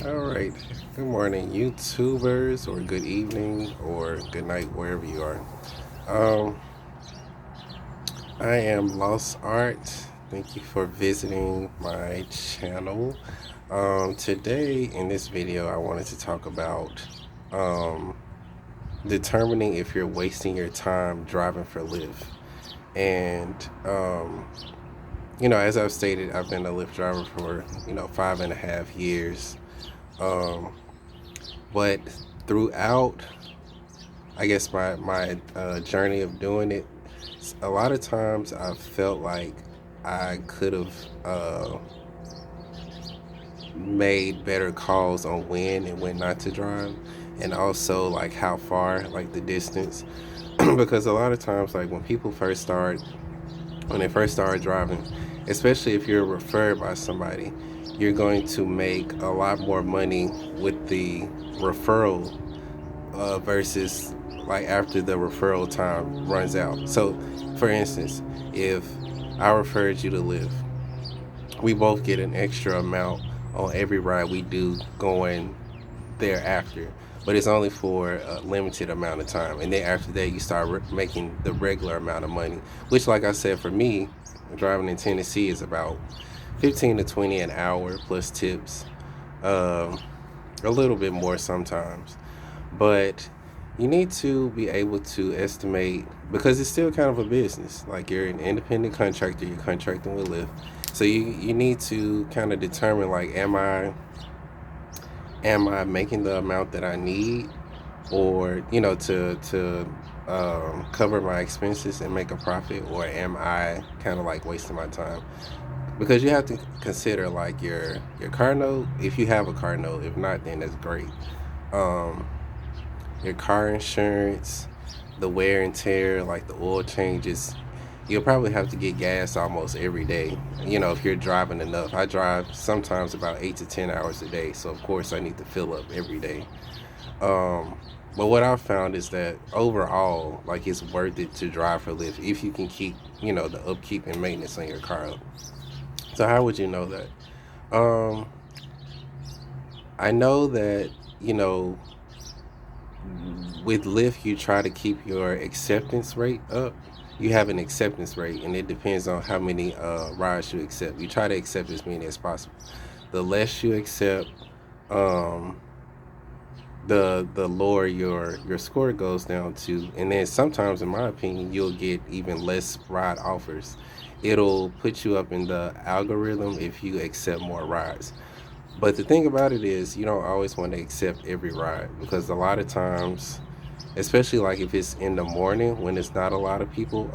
All right. Good morning, YouTubers, or good evening, or good night, wherever you are. Um, I am Lost Art. Thank you for visiting my channel. Today, in this video, I wanted to talk about um, determining if you're wasting your time driving for Lyft. And, as I've stated, I've been a Lyft driver for, 5.5 years. Um, but throughout I guess my journey of doing it, a lot of times I felt like I could have made better calls on when and when not to drive, and also like how far, like the distance, because a lot of times, like when they first start driving, especially if you're referred by somebody, you're going to make a lot more money with the referral versus like after the referral time runs out. So, for instance, if I referred you to Lyft, we both get an extra amount on every ride we do going thereafter, but it's only for a limited amount of time. And then after that, you start making the regular amount of money, which, like I said, for me, driving in Tennessee is about 15 to 20 an hour plus tips, um, a little bit more sometimes. But you need to be able to estimate, because it's still kind of a business. Like, you're an independent contractor, you're contracting with Lyft. So you need to kind of determine, like, am I making the amount that I need, or to cover my expenses and make a profit, or am I kind of like wasting my time? Because you have to consider like your car note, if you have a car note. If not, then that's great. um your car insurance, the wear and tear, like the oil changes. You'll probably have to get gas almost every day, if you're driving enough. I drive sometimes about 8 to 10 hours a day, so of course I need to fill up every day. Um, but what I've found is that overall, like, it's worth it to drive for Lyft if you can keep, the upkeep and maintenance on your car up. So how would you know that? Um, I know that, you know, with Lyft, you try to keep your acceptance rate up. You have an acceptance rate, and it depends on how many rides you accept. You try to accept as many as possible. The less you accept, um, the lower your score goes down to. And then sometimes, in my opinion, you'll get even less ride offers. It'll put you up in the algorithm if you accept more rides. But the thing about it is, you don't always want to accept every ride, because a lot of times, especially like if it's in the morning when it's not a lot of people,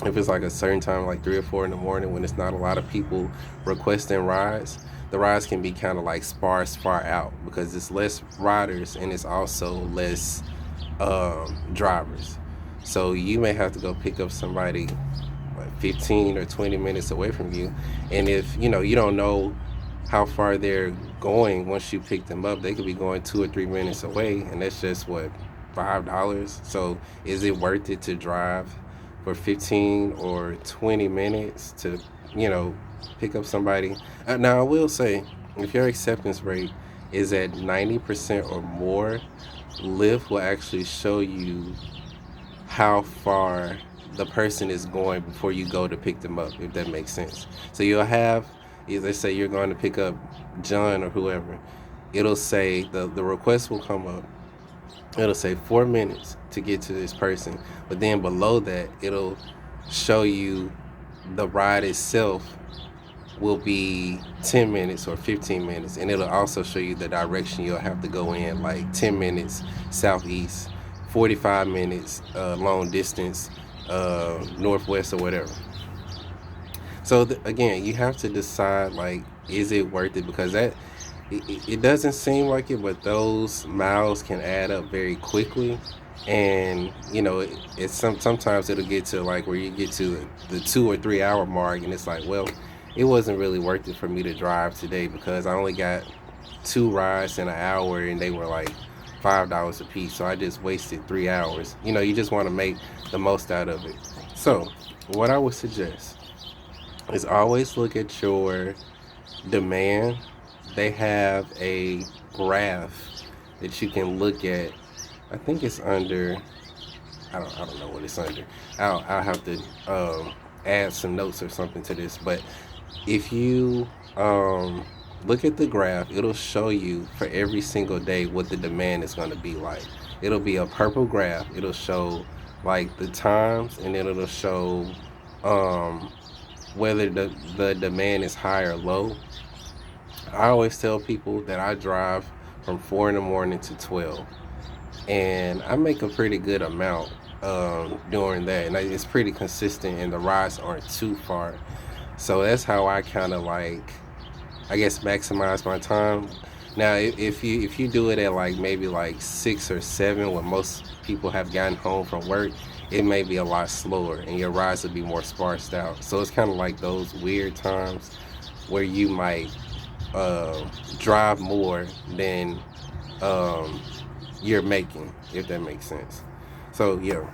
if it's like a certain time, like 3 or 4 in the morning, when it's not a lot of people requesting rides, the rides can be kind of like sparse far out, because it's less riders and it's also less drivers. So you may have to go pick up somebody like 15 or 20 minutes away from you. And if you don't know how far they're going, once you pick them up, they could be going 2 or 3 minutes away, and that's just what, $5. So is it worth it to drive for 15 or 20 minutes to you know pick up somebody? Now, I will say, if your acceptance rate is at 90% or more, Lyft will actually show you how far the person is going before you go to pick them up, if that makes sense. So you'll have, let's say you're going to pick up John or whoever. It'll say, the request will come up. It'll say 4 minutes to get to this person, but then below that, it'll show you the ride itself will be 10 minutes or 15 minutes, and it'll also show you the direction you'll have to go in, like 10 minutes southeast, 45 minutes long distance northwest, or whatever. So again, you have to decide, like, is it worth it? Because it doesn't seem like it, but those miles can add up very quickly. And it's sometimes it'll get to like where you get to the 2 or 3 hour mark, and it's like, well, it wasn't really worth it for me to drive today, because I only got 2 rides in an hour, and they were like $5 a piece, so I just wasted 3 hours. You just want to make the most out of it. So what I would suggest is always look at your demand they have a graph that you can look at. I think it's under. I don't know what it's under. I'll have to add some notes or something to this. But if you look at the graph, it'll show you for every single day what the demand is going to be like. It'll be a purple graph. It'll show like the times, and then it'll show um, whether the demand is high or low. I always tell people that I drive from 4 in the morning to 12, and I make a pretty good amount during that, and it's pretty consistent, and the rides aren't too far. So that's how I kind of like, I guess, maximize my time. Now, if you do it at like maybe like 6 or 7, when most people have gotten home from work, it may be a lot slower, and your rides will be more sparsed out. So it's kind of like those weird times where you might uh, drive more than um, you're making, if that makes sense. So yeah,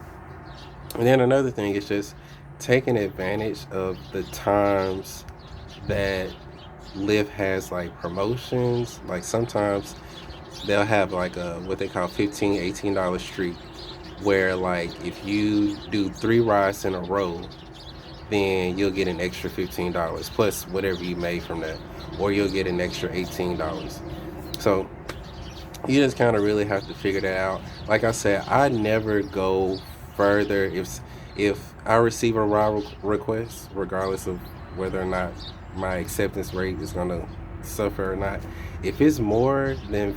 and then another thing is just taking advantage of the times that Lyft has like promotions. Like sometimes they'll have like a what they call 15, $18 streak, where like if you do 3 rides in a row, then you'll get an extra $15 plus whatever you made from that, or you'll get an extra $18. So you just kind of really have to figure that out. Like I said, I never go further if I receive a ride request, regardless of whether or not my acceptance rate is gonna suffer or not. If it's more than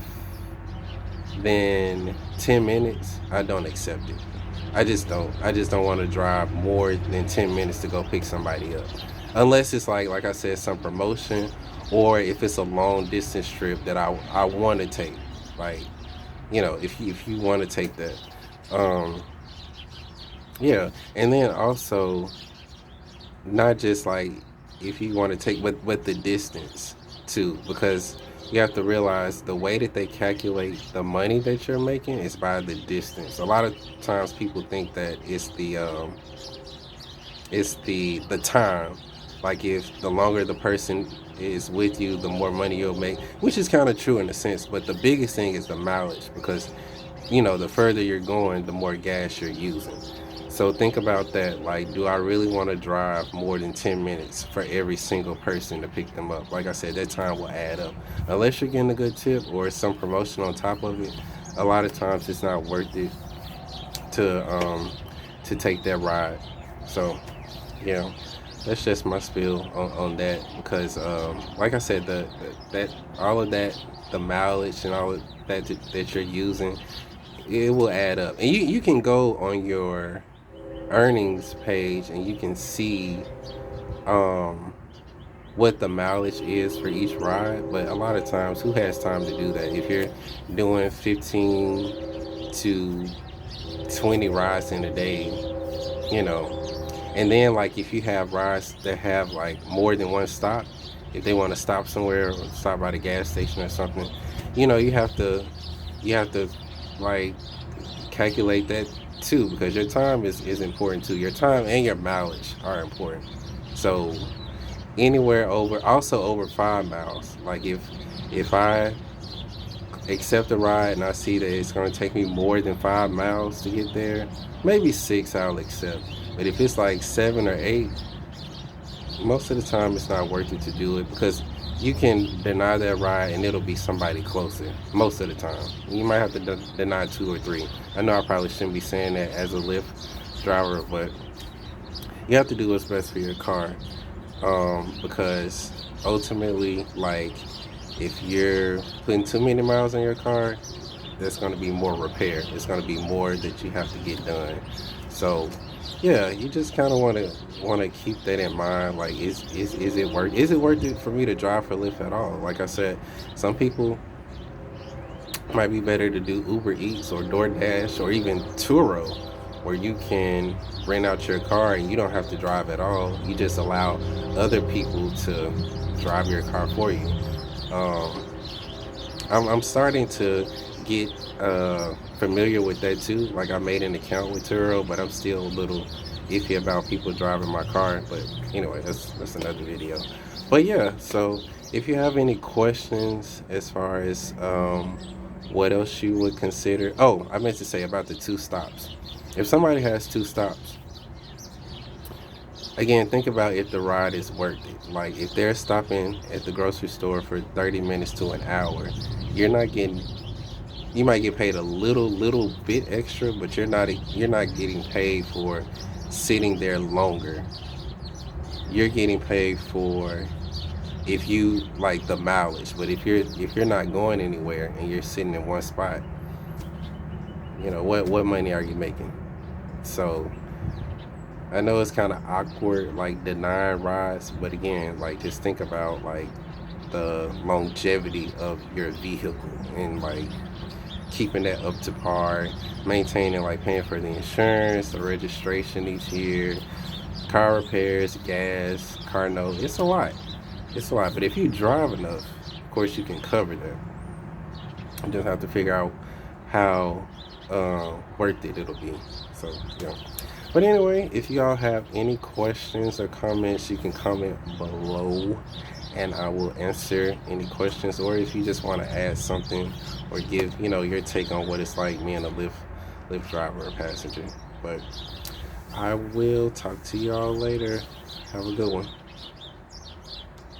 10 minutes, I don't accept it. I just don't. I just don't want to drive more than 10 minutes to go pick somebody up. Unless it's like I said, some promotion, or if it's a long distance trip that I want to take. Like, if you want to take that. Um, yeah. And then also, not just like if you want to take, but the distance too, because you have to realize the way that they calculate the money that you're making is by the distance. A lot of times people think that it's the time. Like if the longer the person is with you, the more money you'll make, which is kind of true in a sense. But the biggest thing is the mileage, because the further you're going, the more gas you're using. So think about that. Like, do I really want to drive more than 10 minutes for every single person to pick them up? Like I said, that time will add up. Unless you're getting a good tip or some promotion on top of it, a lot of times it's not worth it to take that ride. So yeah, that's just my spiel on that, because like I said, that all of that, the mileage and all of that you're using, it will add up. And you can go on your earnings page and you can see um what the mileage is for each ride. But a lot of times, who has time to do that? If you're doing 15 to 20 rides in a day, you know and then like if you have rides that have like more than one stop, if they want to stop somewhere or stop by the gas station or something, you have to like calculate that too, because your time is important too. Your time and your mileage are important. So anywhere over 5 miles, like if I accept a ride and I see that it's going to take me more than 5 miles to get there, maybe 6 I'll accept. But if it's like 7 or 8, most of the time it's not worth it to do it, because you can deny that ride and it'll be somebody closer most of the time. You might have to deny 2 or 3. I know I probably shouldn't be saying that as a Lyft driver, but you have to do what's best for your car, because ultimately, like, if you're putting too many miles on your car, there's going to be more repair. It's going to be more that you have to get done. So yeah, you just kind of want to keep that in mind. Like, is it worth it for me to drive for Lyft at all? Like I said, some people might be better to do Uber Eats or DoorDash or even Turo, where you can rent out your car and you don't have to drive at all. You just allow other people to drive your car for you. Um, I'm starting to get familiar with that too. Like, I made an account with Turo, but I'm still a little iffy about people driving my car. But anyway, that's another video. But yeah, so If you have any questions as far as what else you would consider, oh, I meant to say about the two stops. If somebody has two stops, again, think about if the ride is worth it. Like if they're stopping at the grocery store for 30 minutes to an hour, you're not getting you might get paid a little bit extra, but you're not getting paid for sitting there longer. You're getting paid for if you like the mileage, but if you're not going anywhere and you're sitting in one spot, what money are you making? So I know it's kind of awkward, like denying rides, but again, like just think about like the longevity of your vehicle and like keeping that up to par, maintaining like paying for the insurance, the registration each year, car repairs, gas, car note. It's a lot. It's a lot. But if you drive enough, of course you can cover that. You just have to figure out how worth it'll be. So yeah. But anyway, if y'all have any questions or comments, you can comment below and I will answer any questions. Or if you just want to add something or give, your take on what it's like being a Lyft driver or passenger. But I will talk to y'all later. Have a good one.